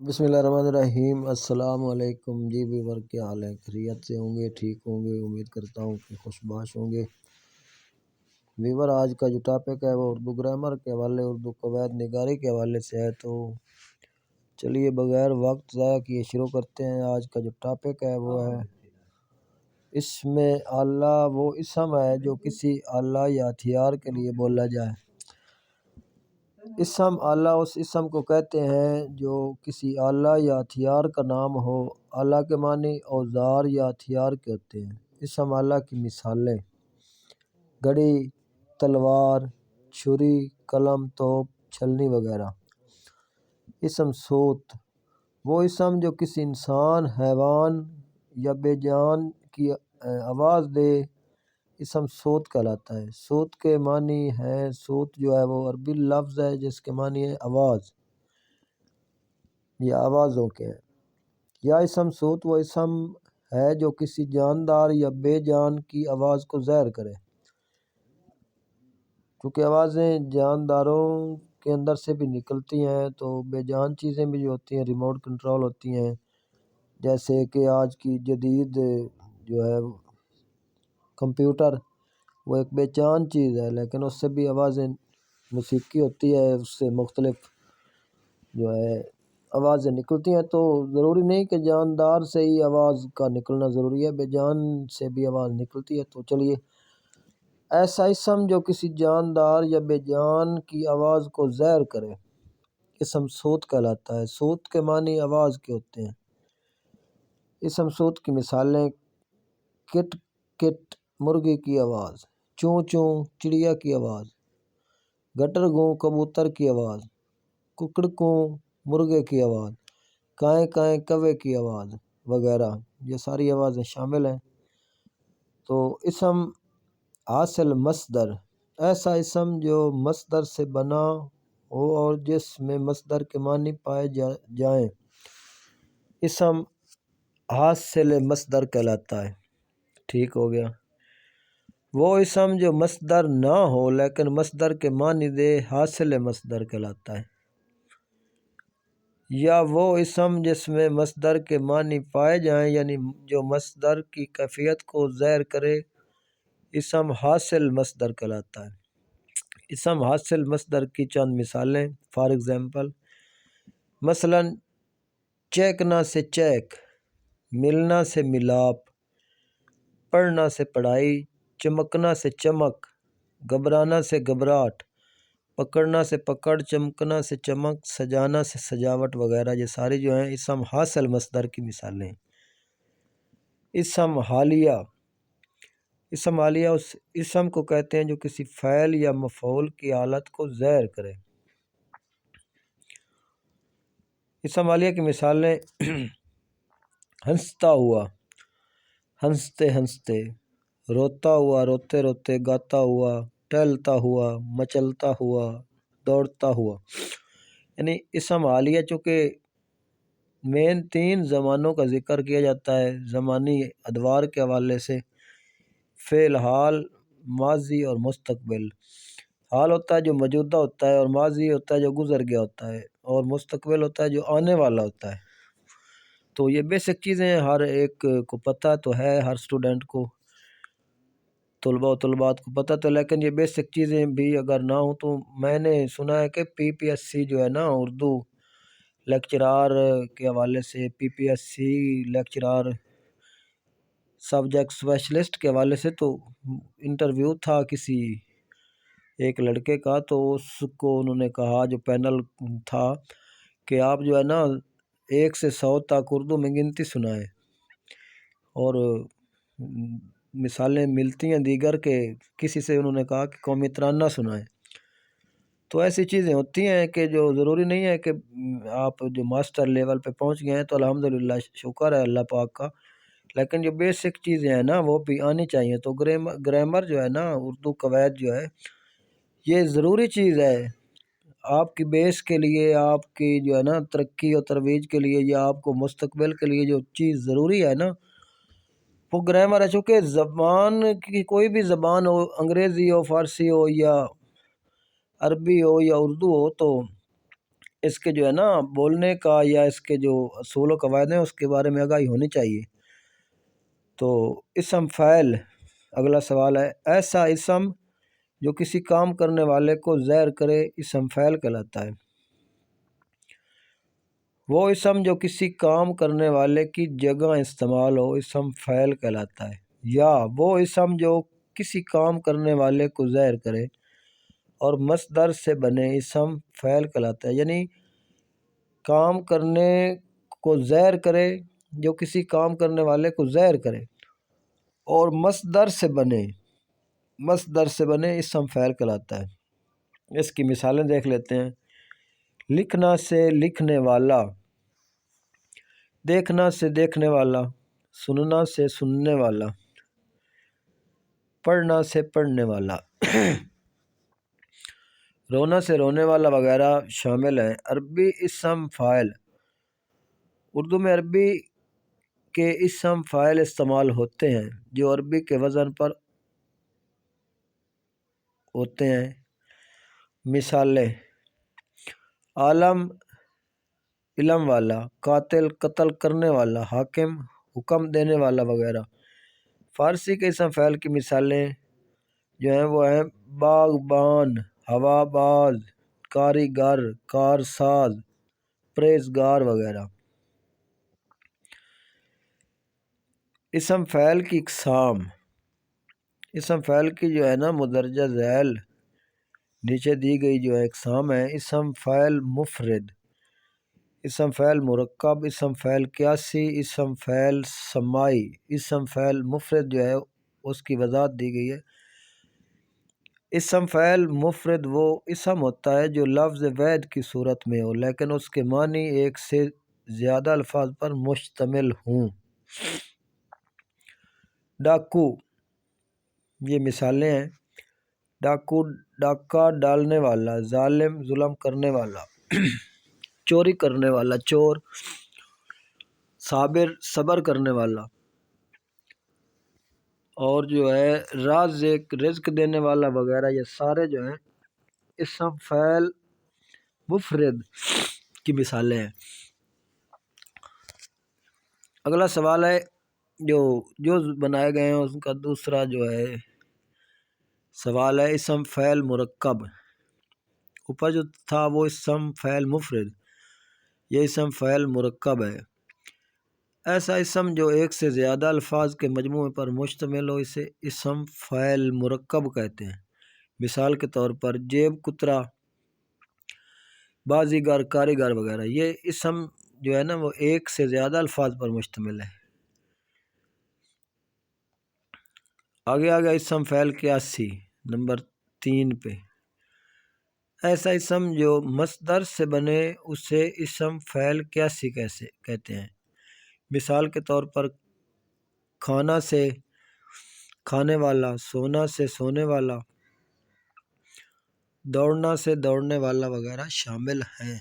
بسم اللہ الرحمن الرحیم۔ السلام علیکم جی ویور، کیا حال ہے؟ خیریت سے ہوں گے، ٹھیک ہوں گے؟ امید کرتا ہوں کہ خوش باش ہوں گے ویور۔ آج کا جو ٹاپک ہے وہ اردو گرامر کے حوالے، اردو قواعد نگاری کے حوالے سے ہے، تو چلیے بغیر وقت ضائع کیے شروع کرتے ہیں۔ آج کا جو ٹاپک ہے وہ ہے اسم اللہ، وہ اسم ہے جو کسی آلہ یا ہتھیار کے لیے بولا جائے۔ اسم آلہ اس اسم کو کہتے ہیں جو کسی آلہ یا ہتھیار کا نام ہو۔ آلہ کے معنی اوزار یا ہتھیار کے ہوتے ہیں۔ اسم آلہ کی مثالیں: گھڑی، تلوار، چھری، قلم، توپ، چھلنی وغیرہ۔ اسم صوت، وہ اسم جو کسی انسان، حیوان یا بے جان کی آواز دے، اسم صوت کہلاتا ہے۔ صوت کے معنی ہے، صوت جو ہے وہ عربی لفظ ہے جس کے معنی ہے آواز یا آوازوں کے ہیں۔ یا اسم صوت وہ اسم ہے جو کسی جاندار یا بے جان کی آواز کو ظاہر کرے۔ کیونکہ آوازیں جانداروں کے اندر سے بھی نکلتی ہیں، تو بے جان چیزیں بھی جو ہوتی ہیں ریموٹ کنٹرول ہوتی ہیں، جیسے کہ آج کی جدید جو ہے کمپیوٹر، وہ ایک بے جان چیز ہے، لیکن اس سے بھی آوازیں، موسیقی ہوتی ہے، اس سے مختلف جو ہے آوازیں نکلتی ہیں۔ تو ضروری نہیں کہ جاندار سے ہی آواز کا نکلنا ضروری ہے، بے جان سے بھی آواز نکلتی ہے۔ تو چلیے، ایسا اسم جو کسی جاندار یا بے جان کی آواز کو ظاہر کرے، اسم صوت کہلاتا ہے۔ صوت کے معنی آواز کے ہوتے ہیں۔ اسم صوت کی مثالیں: کٹ کٹ مرغی کی آواز، چوں چوں چڑیا کی آواز، گٹر گوں کبوتر کی آواز، ککڑ کوں مرغے کی آواز، کائیں کائیں کوے کی آواز وغیرہ۔ یہ ساری آوازیں شامل ہیں۔ تو اسم حاصل مصدر، ایسا اسم جو مصدر سے بنا ہو اور جس میں مصدر کے معنی پائے جائیں، اسم حاصل مصدر کہلاتا ہے۔ ٹھیک ہو گیا۔ وہ اسم جو مصدر نہ ہو لیکن مصدر کے معنی دے، حاصل مصدر کہلاتا ہے۔ یا وہ اسم جس میں مصدر کے معنی پائے جائیں، یعنی جو مصدر کی کیفیت کو ظاہر کرے، اسم حاصل مصدر کہلاتا ہے۔ اسم حاصل مصدر کی چند مثالیں، فار ایگزامپل، مثلاً چیکنا سے چیک، ملنا سے ملاپ، پڑھنا سے پڑھائی، چمکنا سے چمک، گھبرانا سے گھبراہٹ، پکڑنا سے پکڑ، چمکنا سے چمک، سجانا سے سجاوٹ وغیرہ۔ یہ ساری جو ہیں اسم حاصل مصدر کی مثالیں ہیں۔ اسم حالیہ، اسم حالیہ اس اسم کو کہتے ہیں جو کسی فعل یا مفعول کی حالت کو ظاہر کرے۔ اسم حالیہ کی مثالیں: ہنستا ہوا، ہنستے ہنستے، روتا ہوا، روتے روتے، گاتا ہوا، ٹہلتا ہوا، مچلتا ہوا، دوڑتا ہوا۔ یعنی اسم حالیہ چونکہ مین 3 زمانوں کا ذکر کیا جاتا ہے زمانی ادوار کے حوالے سے، فعل، حال، ماضی اور مستقبل۔ حال ہوتا ہے جو موجودہ ہوتا ہے، اور ماضی ہوتا ہے جو گزر گیا ہوتا ہے، اور مستقبل ہوتا ہے جو آنے والا ہوتا ہے۔ تو یہ بیسک چیزیں ہر ایک کو پتہ تو ہے، ہر اسٹوڈنٹ کو، طلباء و طلبات کو پتہ تو، لیکن یہ بیسک چیزیں بھی اگر نہ ہوں تو میں نے سنا ہے کہ PPSC جو ہے نا، اردو لیکچرار کے حوالے سے، PPSC لیکچرار سبجیکٹ اسپیشلسٹ کے حوالے سے، تو انٹرویو تھا کسی ایک لڑکے کا، تو اس کو انہوں نے کہا، جو پینل تھا، کہ آپ جو ہے نا 1 سے 100 تک اردو میں گنتی سنائیں، اور مثالیں ملتی ہیں دیگر کے، کسی سے انہوں نے کہا کہ قومی ترانہ سنائیں۔ تو ایسی چیزیں ہوتی ہیں کہ جو ضروری نہیں ہے کہ آپ جو ماسٹر لیول پہ پہنچ گئے ہیں تو الحمدللہ شکر ہے اللہ پاک کا، لیکن جو بیسک چیزیں ہیں نا وہ بھی آنی چاہیے۔ تو گرامر جو ہے نا، اردو قواعد جو ہے، یہ ضروری چیز ہے آپ کی بیس کے لیے، آپ کی جو ہے نا ترقی اور ترویج کے لیے، یا آپ کو مستقبل کے لیے جو چیز ضروری ہے نا، وہ گرامر ہے۔ چونکہ زبان کی کوئی بھی زبان ہو، انگریزی ہو، فارسی ہو، یا عربی ہو، یا اردو ہو، تو اس کے جو ہے نا بولنے کا یا اس کے جو اصول و قواعد ہیں اس کے بارے میں آگاہی ہونی چاہیے۔ تو اسم فاعل، اگلا سوال ہے، ایسا اسم جو کسی کام کرنے والے کو ظاہر کرے اسم فاعل کہلاتا ہے۔ وہ اسم جو کسی کام کرنے والے کی جگہ استعمال ہو اسم فاعل کہلاتا ہے، یا وہ اسم جو کسی کام کرنے والے کو ظاہر کرے اور مصدر سے بنے اسم فاعل کہلاتا ہے۔ یعنی کام کرنے کو ظاہر کرے، جو کسی کام کرنے والے کو ظاہر کرے اور مصدر سے بنے اسم فاعل کہلاتا ہے۔ اس کی مثالیں دیکھ لیتے ہیں۔ لکھنا سے لکھنے والا، دیکھنا سے دیکھنے والا، سننا سے سننے والا، پڑھنا سے پڑھنے والا، رونا سے رونے والا وغیرہ شامل ہیں۔ عربی اسم فاعل، اردو میں عربی کے اسم فاعل استعمال ہوتے ہیں جو عربی کے وزن پر ہوتے ہیں۔ مثالیں: عالم علم والا، قاتل قتل کرنے والا، حاکم حکم دینے والا وغیرہ۔ فارسی کے اسم فاعل کی مثالیں جو ہیں وہ ہیں باغبان، ہوا باز، کاریگر، کارساز، پرہیزگار وغیرہ۔ اسم فاعل کی اقسام، اسم فاعل کی جو ہے نا مندرجہ ذیل نیچے دی گئی جو ہے اقسام ہیں: اسم فاعل مفرد، اسم فاعل مرکب، اسم فاعل قیاسی، اسم فاعل سمائی۔ اسم فاعل مفرد جو ہے اس کی وضاحت دی گئی ہے۔ اسم فاعل مفرد وہ اسم ہوتا ہے جو لفظ واحد کی صورت میں ہو لیکن اس کے معنی ایک سے زیادہ الفاظ پر مشتمل ہوں۔ ڈاکو، یہ مثالیں ہیں: ڈاکو ڈاکہ ڈالنے والا، ظالم ظلم کرنے والا، چوری کرنے والا چور، صابر صبر کرنے والا، اور جو ہے رازق رزق دینے والا وغیرہ۔ یہ سارے جو ہیں اسم فاعل مفرد کی مثالیں ہیں۔ اگلا سوال ہے جو بنائے گئے ہیں اس کا دوسرا جو ہے سوال ہے اسم فاعل مرکب۔ اوپر جو تھا وہ اسم فاعل مفرد، یہ اسم فاعل مرکب ہے۔ ایسا اسم جو ایک سے زیادہ الفاظ کے مجموعے پر مشتمل ہو اسے اسم فاعل مرکب کہتے ہیں۔ مثال کے طور پر جیب کترا، بازیگر کاریگر وغیرہ۔ یہ اسم جو ہے نا وہ ایک سے زیادہ الفاظ پر مشتمل ہے۔ آگے اسم فاعل قیاسی نمبر 3 پہ۔ ایسا اسم جو مصدر سے بنے اسے اسم فاعل قیاسی کہتے ہیں۔ مثال کے طور پر کھانا سے کھانے والا، سونا سے سونے والا، دوڑنا سے دوڑنے والا وغیرہ شامل ہیں۔